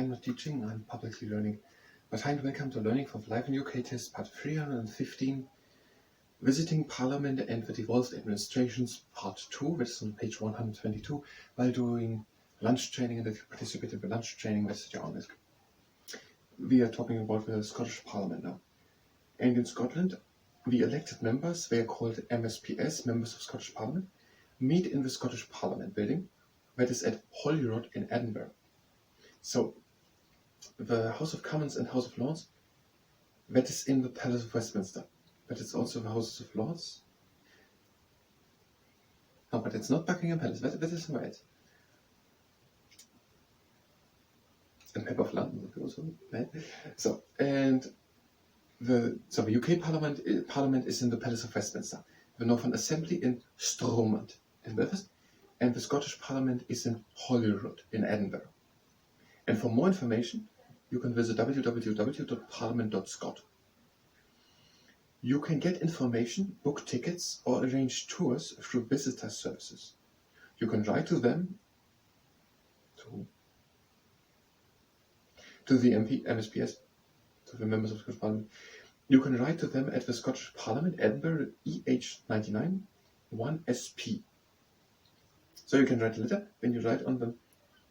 I'm not teaching, I'm publicly learning. But hi and welcome to Learning for Life in UK test part 315, Visiting Parliament and the Devolved Administrations part 2, which is on page 122, while doing lunch training, and if you participate in the lunch training, that's your honest. We are talking about the Scottish Parliament now. And in Scotland, the elected members, they are called MSPs, Members of Scottish Parliament, meet in the Scottish Parliament building, that is at Holyrood in Edinburgh. So, the House of Commons and House of Lords, that is in the Palace of Westminster. But it's also the Houses of Lords. No, but it's not Buckingham Palace, that is right. And Pep of London also, right? So, and the UK Parliament is in the Palace of Westminster. The Northern Assembly in Stormont in Belfast, and the Scottish Parliament is in Holyrood in Edinburgh. And for more information, you can visit www.parliament.scot. You can get information, book tickets, or arrange tours through visitor services. You can write to them, to the MSPs, to the members of the Scottish Parliament. You can write to them at the Scottish Parliament, Edinburgh, EH99 1SP. So you can write a letter when you write on the,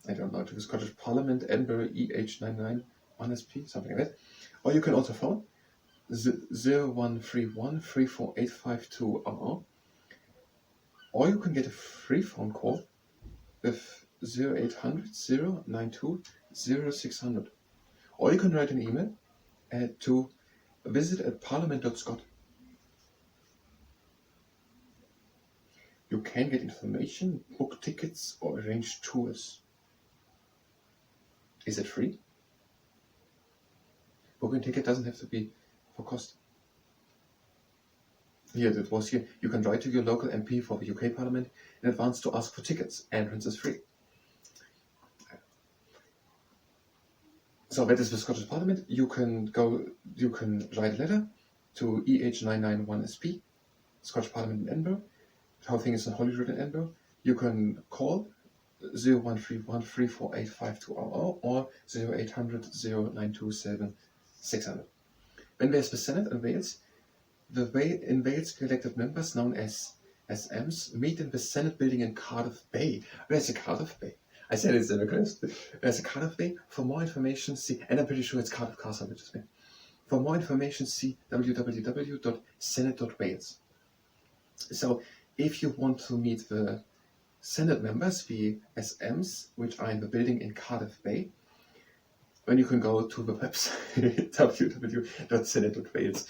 to the Scottish Parliament, Edinburgh, EH99 1SP, something like that. Or you can also phone 0131 3485200, or you can get a free phone call with 0800 092 0600, or you can write an email to visit@parliament.scot. You can get information, book tickets, or arrange tours. Is it free? Booking ticket doesn't have to be for cost. Here, it was here. You can write to your local MP for the UK Parliament in advance to ask for tickets. Entrance is free. So that is the Scottish Parliament. You can write a letter to EH991SP, Scottish Parliament in Edinburgh. The whole thing is in Holyrood in Edinburgh. You can call 0131 3485200 or 0800 092 600. When there's the Senate in Wales, in Wales the elected members, known as SMs, meet in the Senate building in Cardiff Bay. Where's the Cardiff Bay? I said it's in the coast. There's a Cardiff Bay. For more information, see, and I'm pretty sure it's Cardiff Castle, which is me. For more information, see www.senate.wales. So, if you want to meet the Senate members, the SMs, which are in the building in Cardiff Bay, then you can go to the website www.senate.wales.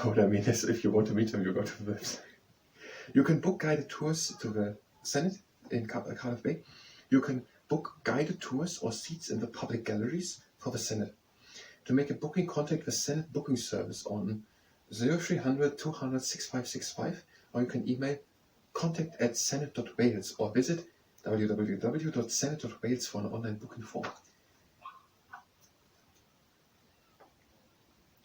What I mean is, if you want to meet them, you go to the website. You can book guided tours to the Senate in Cardiff Bay. You can book guided tours or seats in the public galleries for the Senate. To make a booking, contact the Senate booking service on 0300 200 6565, or you can email contact@senate.wales or visit www.senate.wales for an online booking form.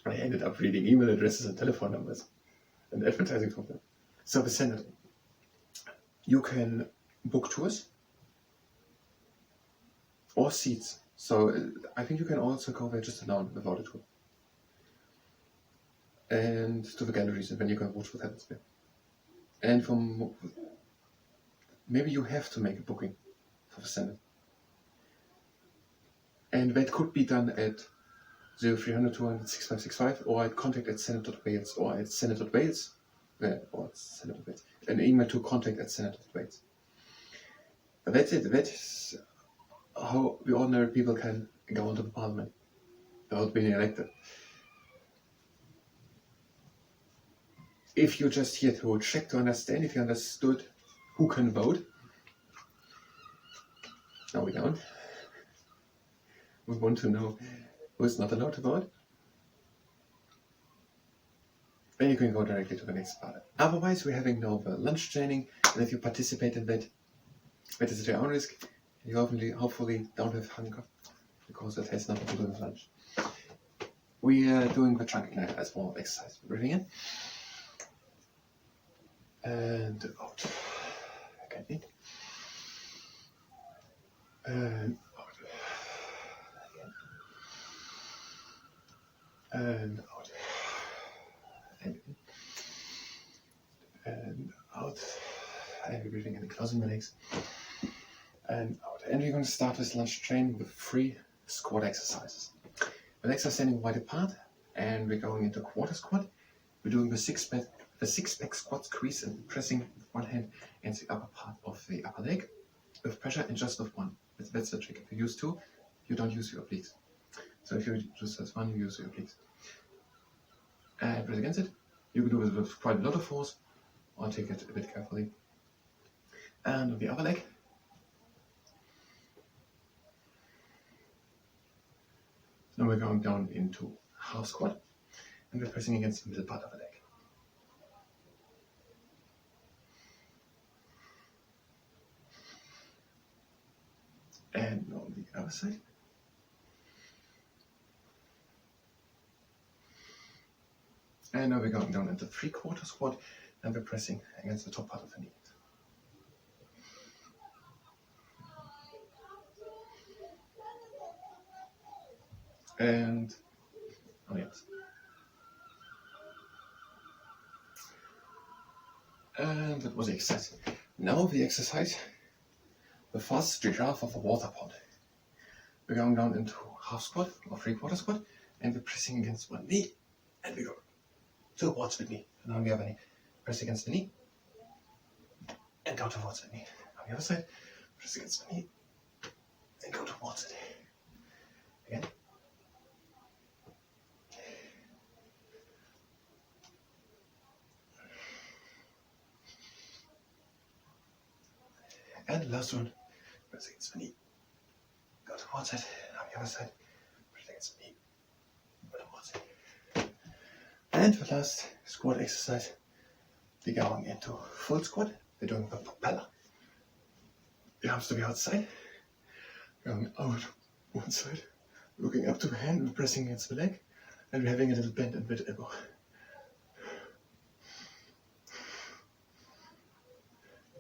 I ended up reading email addresses and telephone numbers and advertising for them. So the Senate, you can book tours or seats. So I think you can also go there just alone without a tour. And to the galleries, and then you can watch what happens there. And maybe you have to make a booking for the Senate. And that could be done at 0300 200 6565 or at contact@senate.wales or at senate.wales. Or senate.wales. An email to contact@senate.wales. But that's it. That's how the ordinary people can go into the Parliament without being elected. If you're just here to check to understand, if you understood who can vote, no, we don't. We want to know who is not allowed to vote. Then you can go directly to the next part. Otherwise, we're having now the lunch training, and if you participate in that, that is at your own risk. You hopefully don't have hunger, because that has nothing to do with lunch. We are doing the trunk climb as well, exercise. Breathing in and out. Okay. and out, and out, and in, and out, and we're breathing in and closing the legs, and out. And we're going to start this lunge train with 3 squat exercises. The legs are standing wide apart, and we're going into quarter squat. We're doing the six-pack squat squeeze and pressing with one hand against the upper part of the upper leg with pressure and just with one. That's the trick. If you use 2, you don't use your obliques. So if you just use 1, you use your obliques. And press against it. You can do it with quite a lot of force, or take it a bit carefully. And on the other leg, now we're going down into half squat, and we're pressing against the middle part of the leg. And on the other side. And now we're going down into 3/4 squat, and we're pressing against the top part of the knee. And on the other side. And that was the exercise. Now the exercise, the fast giraffe of a water pot. We're going down into half squat or 3/4 squat, and we're pressing against one knee, and we go towards the knee. And on the other knee, press against the knee, and go towards the knee. On the other side, press against the knee, and go towards it. Again. And the last one, press against the knee, go towards it. On the other side, press against the knee, go towards it. And the last squat exercise, we're going into full squat. We're doing the propeller. The arms to the outside, going out one side, looking up to the hand, we're pressing against the leg, and we're having a little bend in mid elbow.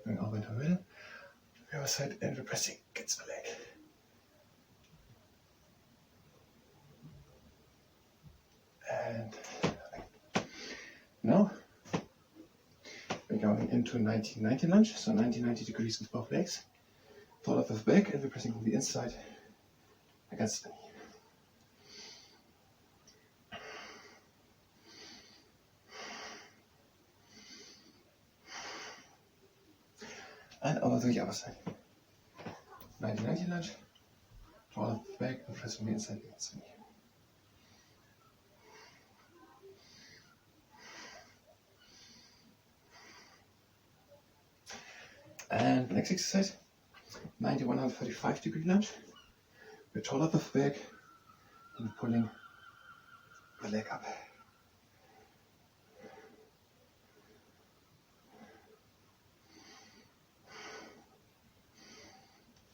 Going over into the middle, the other side, and we're pressing against the leg. And now we're going into 90-90 lunge, so 90 degrees with both legs. Fall off the back, and we're pressing on the inside against the knee. And over to the other side. 90-90 lunge, fall off the back, and press on the inside against the knee. And next exercise, 90-135 degree lunge. We're tall up the back and pulling the leg up.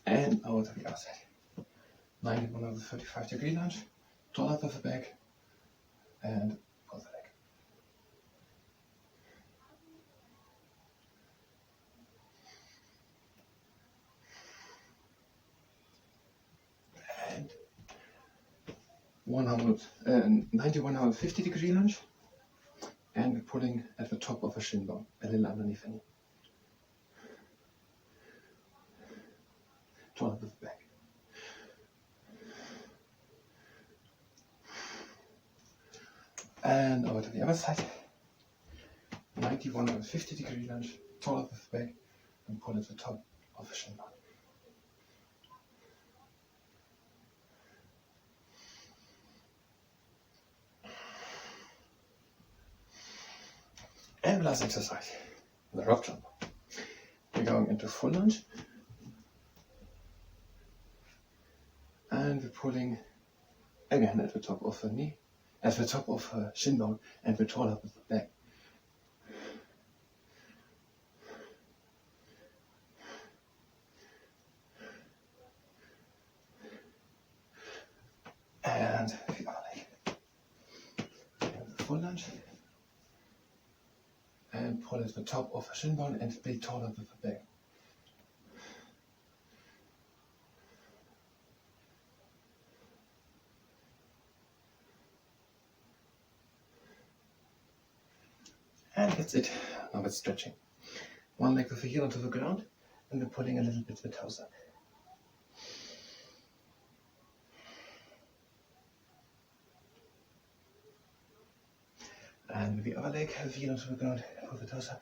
And over to the other side. 90-135 degree lunge, tall up of the back and pull the leg. And 90-150 degree lunge, and we're pulling at the top of the shin bone, a little underneath the knee. Tall up of the back. And over to the other side. 90-150 degree lunge, tall up of the back, and pull at the top of the shin bone. And last exercise, the rock jump. We're going into full lunge. And we're pulling again at the top of the knee, at the top of the shin bone, and we're tall up with the back. And the other leg. And the full lunge. And pull at the top of the shin bone and be taller with the back. And that's it. Now it's stretching. One leg with the heel onto the ground, and we're pulling a little bit the toes up. And with the other leg, have the heel onto the ground, pull the toes up.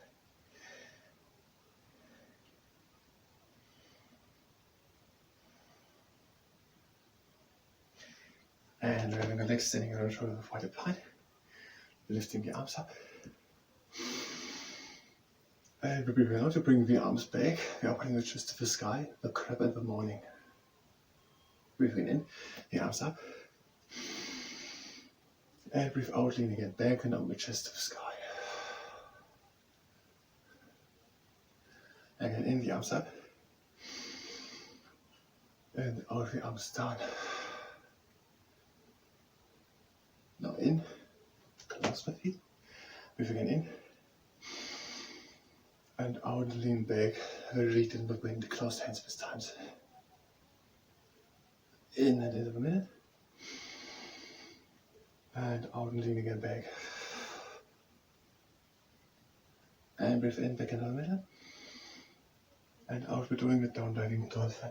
And we're having our legs standing on our shoulder wide apart. Lifting the arms up. And we're breathing out to bring the arms back. We're opening the chest to the sky, the crab in the morning. Breathing in, the arms up. And breathe out, leaning it back and open the chest to the sky. Again, in the arms up. And out the arms down. Now in, clasp my feet. Breathe again in. And out, lean back, reach in the wind, closed hands with times. In and into the minute. And out and lean again back. And breathe in, back into the middle. And out, we're doing the down diving dolphin.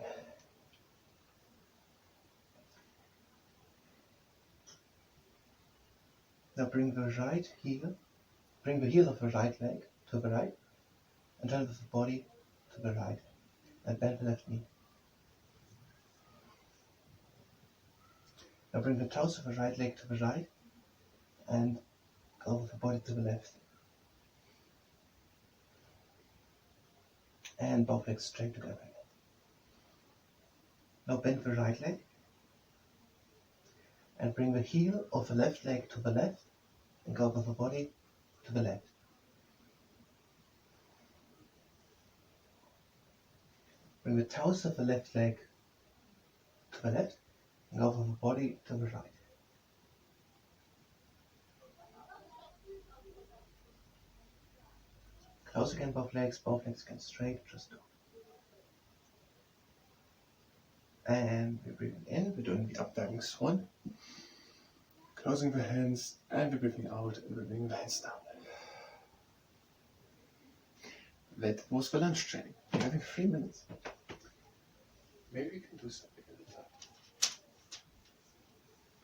Now bring the right heel, bring the heel of the right leg to the right, and turn with the body to the right, and bend the left knee. Now bring the toes of the right leg to the right, and go with the body to the left. And both legs straight together. Now bend the right leg, and bring the heel of the left leg to the left, and go with the body to the left. Bring the toes of the left leg to the left, and go with the body to the right. Close again both legs again straight, just go. And we're breathing in, we're doing the up diving swan. Closing the hands, and we're breathing out, and we're bringing the hands down. That was the lunch training. We're having 3 minutes. Maybe we can do something a little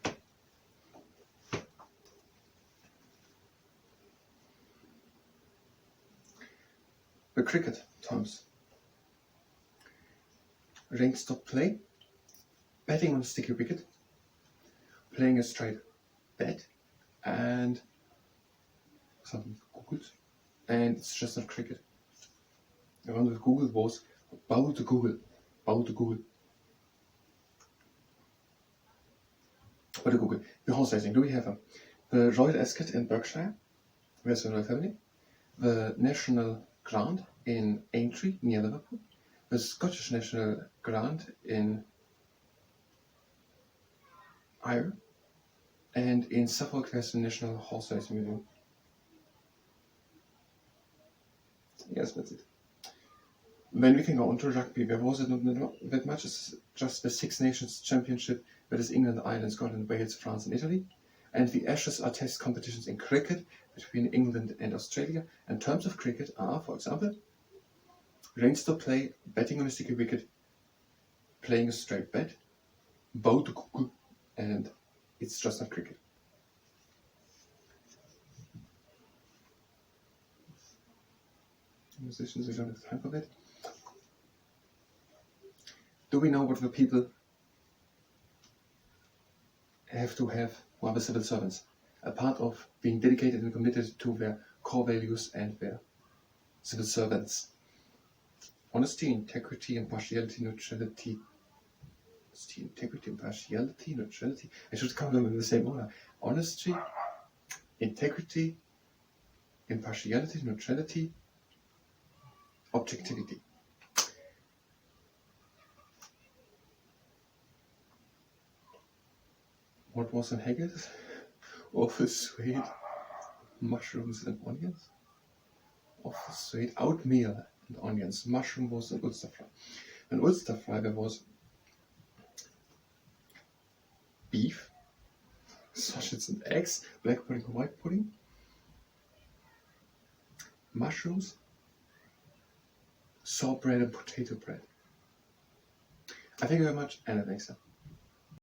time. The cricket terms. Rank stop play. Batting on a sticky wicket. Playing a straight bat. And something Googled. And it's just not cricket. The one with Google was bow to Google. Bow to Google. Bow to Google. The horse racing. Do we have the Royal Ascot in Berkshire? Where's the royal family? The National Grant in Aintree near Liverpool. The Scottish National Grant in Ayr. And in Suffolk there's the National Horse Racing Museum. Yes, that's it. Then we can go on to rugby. There was it not that much. It's just the Six Nations Championship. That is England, Ireland, Scotland, Wales, France and Italy. And the Ashes are test competitions in cricket between England and Australia. And terms of cricket are, for example, range stop play, batting on a sticky wicket, playing a straight bat, bow to Google, and it's just not cricket. Musicians, we don't have time for that. Do we know what the people have to have who are the civil servants? A part of being dedicated and committed to their core values and their civil servants. Honesty, integrity, impartiality, neutrality. Honesty, integrity, impartiality, neutrality. I should count them in the same order. Honesty, integrity, impartiality, neutrality, objectivity. What was in Haggis? Awful sweet mushrooms and onions. Awful sweet oatmeal and onions. Mushroom was an Ulster fry. An Ulster fry there was beef, sausage and eggs, black pudding, white pudding, mushrooms, saw bread and potato bread. I thank you very much, and thanks.